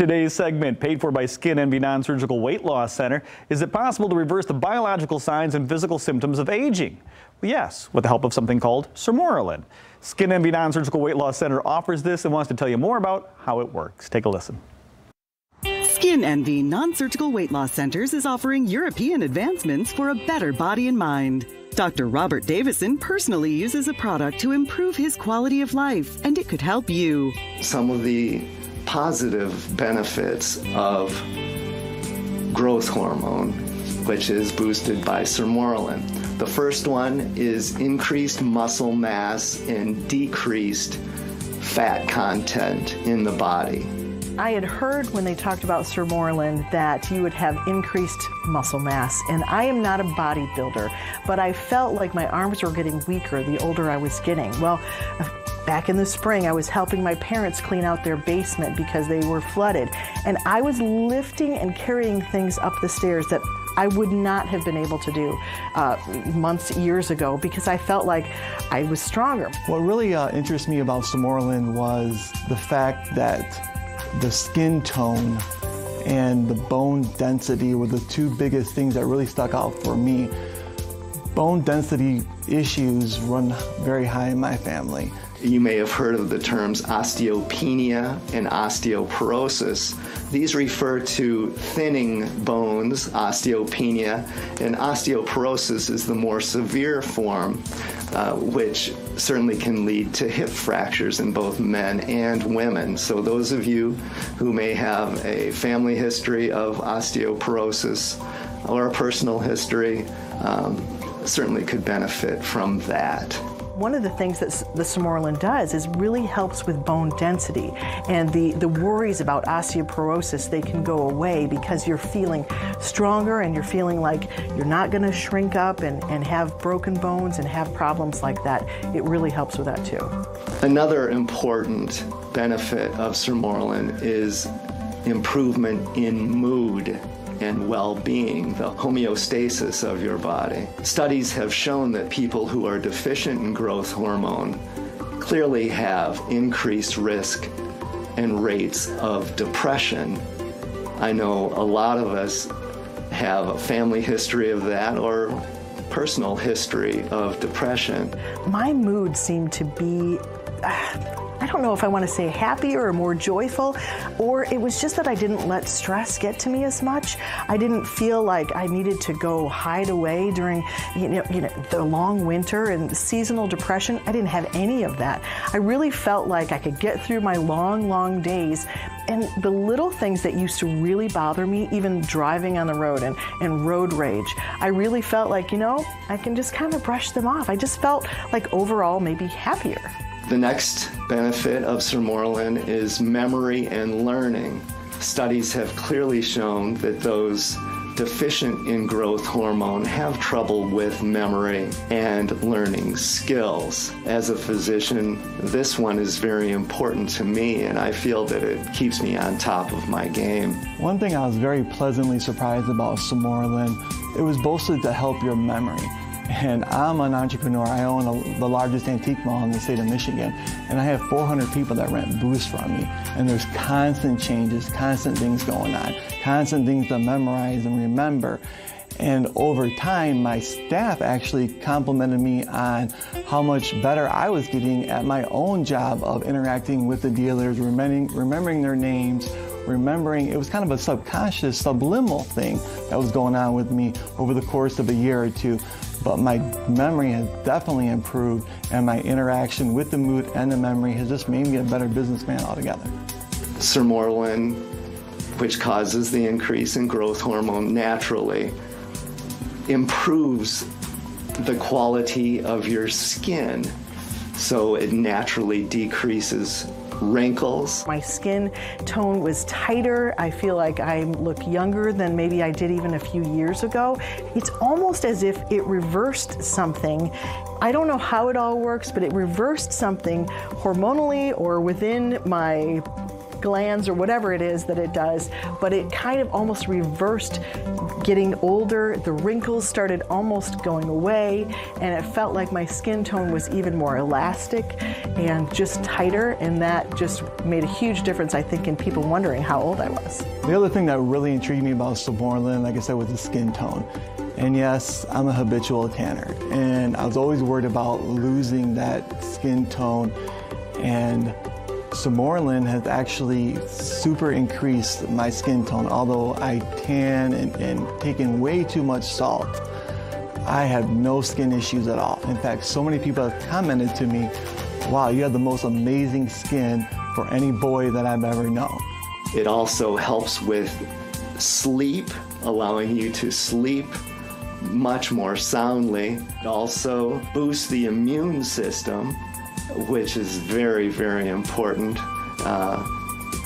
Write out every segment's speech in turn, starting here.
Today's segment, paid for by Skin Envy Non-Surgical Weight Loss Center. Is it possible to reverse the biological signs and physical symptoms of aging? Well, yes, with the help of something called Sermorelin. Skin Envy Non-Surgical Weight Loss Center offers this and wants to tell you more about how it works. Take a listen. Skin Envy Non-Surgical Weight Loss Centers is offering European advancements for a better body and mind. Dr. Robert Davison personally uses a product to improve his quality of life, and it could help you. Some of the positive benefits of growth hormone, which is boosted by Sermorelin. The first one is increased muscle mass and decreased fat content in the body. I had heard when they talked about Sermorelin that you would have increased muscle mass, and I am not a bodybuilder, but I felt like my arms were getting weaker the older I was getting. Well, back in the spring, I was helping my parents clean out their basement because they were flooded, and I was lifting and carrying things up the stairs that I would not have been able to do years ago because I felt like I was stronger. What really interests me about Sermorelin was the fact that the skin tone and the bone density were the two biggest things that really stuck out for me. Bone density issues run very high in my family. You may have heard of the terms osteopenia and osteoporosis. These refer to thinning bones, osteopenia, and osteoporosis is the more severe form, which certainly can lead to hip fractures in both men and women. So those of you who may have a family history of osteoporosis or a personal history certainly could benefit from that. One of the things that the Sermorelin does is really helps with bone density, and the worries about osteoporosis, they can go away because you're feeling stronger and you're feeling like you're not going to shrink up and have broken bones and have problems like that. It really helps with that too. Another important benefit of Sermorelin is improvement in mood and well-being, the homeostasis of your body. Studies have shown that people who are deficient in growth hormone clearly have increased risk and rates of depression. I know a lot of us have a family history of that or personal history of depression. My mood seemed to be I don't know if I want to say happier or more joyful, or it was just that I didn't let stress get to me as much. I didn't feel like I needed to go hide away during the long winter and seasonal depression. I didn't have any of that. I really felt like I could get through my long days, and the little things that used to really bother me, even driving on the road and road rage, I really felt like, I can just kind of brush them off. I just felt like overall maybe happier. The next benefit of Sermorelin is memory and learning. Studies have clearly shown that those deficient in growth hormone have trouble with memory and learning skills. As a physician, this one is very important to me, and I feel that it keeps me on top of my game. One thing I was very pleasantly surprised about Sermorelin, it was boasted to help your memory. And I'm an entrepreneur. I own the largest antique mall in the state of Michigan, and I have 400 people that rent booths from me. And there's constant changes, constant things going on, constant things to memorize and remember. And over time, my staff actually complimented me on how much better I was getting at my own job of interacting with the dealers, remembering their names, it was kind of a subconscious, subliminal thing that was going on with me over the course of a year or two. But my memory has definitely improved, and my interaction with the mood and the memory has just made me a better businessman altogether. Sermorelin, which causes the increase in growth hormone naturally, improves the quality of your skin, so it naturally decreases wrinkles. My skin tone was tighter. I feel like I look younger than maybe I did even a few years ago. It's almost as if it reversed something. I don't know how it all works, but it reversed something hormonally or within my glands or whatever it is that it does, but it kind of almost reversed getting older. The wrinkles started almost going away, and it felt like my skin tone was even more elastic and just tighter, and that just made a huge difference, I think, in people wondering how old I was. The other thing that really intrigued me about Sermorelin, like I said, was the skin tone. And yes, I'm a habitual tanner, and I was always worried about losing that skin tone, and Sermorelin has actually super increased my skin tone. Although I tan and taken way too much salt, I have no skin issues at all. In fact, so many people have commented to me, wow, you have the most amazing skin for any boy that I've ever known. It also helps with sleep, allowing you to sleep much more soundly. It also boosts the immune system, which is very, very important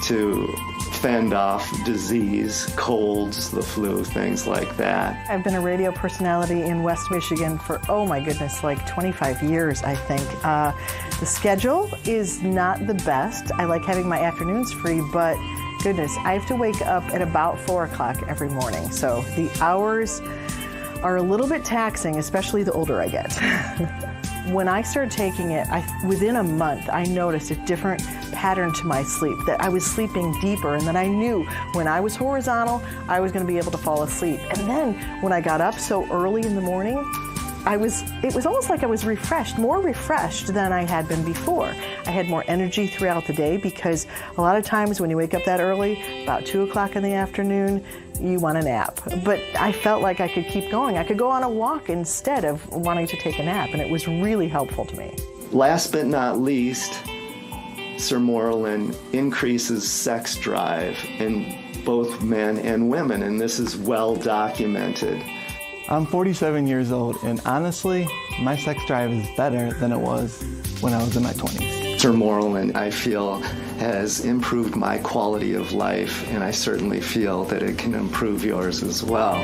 to fend off disease, colds, the flu, things like that. I've been a radio personality in West Michigan for, oh my goodness, like 25 years, I think. The schedule is not the best. I like having my afternoons free, but goodness, I have to wake up at about 4 o'clock every morning. So the hours are a little bit taxing, especially the older I get. When I started taking it, within a month, I noticed a different pattern to my sleep, that I was sleeping deeper, and that I knew when I was horizontal, I was going to be able to fall asleep. And then when I got up so early in the morning, it was almost like I was refreshed, more refreshed than I had been before. I had more energy throughout the day, because a lot of times when you wake up that early, about 2 o'clock in the afternoon, you want a nap. But I felt like I could keep going. I could go on a walk instead of wanting to take a nap, and it was really helpful to me. Last but not least, Sermorelin increases sex drive in both men and women, and this is well documented. I'm 47 years old, and honestly, my sex drive is better than it was when I was in my 20s. Sermorelin, I feel, has improved my quality of life, and I certainly feel that it can improve yours as well.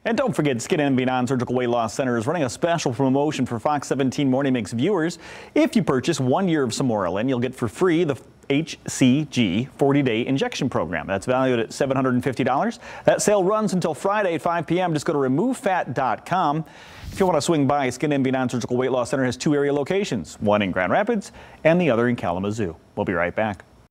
And don't forget, Skin Envy Non-Surgical Weight Loss Center is running a special promotion for Fox 17 Morning Mix viewers. If you purchase 1 year of Sermorelin, you'll get for free the HCG 40-day injection program. That's valued at $750. That sale runs until Friday at 5 p.m. Just go to removefat.com. If you want to swing by, Skin Envy Non-Surgical Weight Loss Center has 2 area locations, one in Grand Rapids and the other in Kalamazoo. We'll be right back.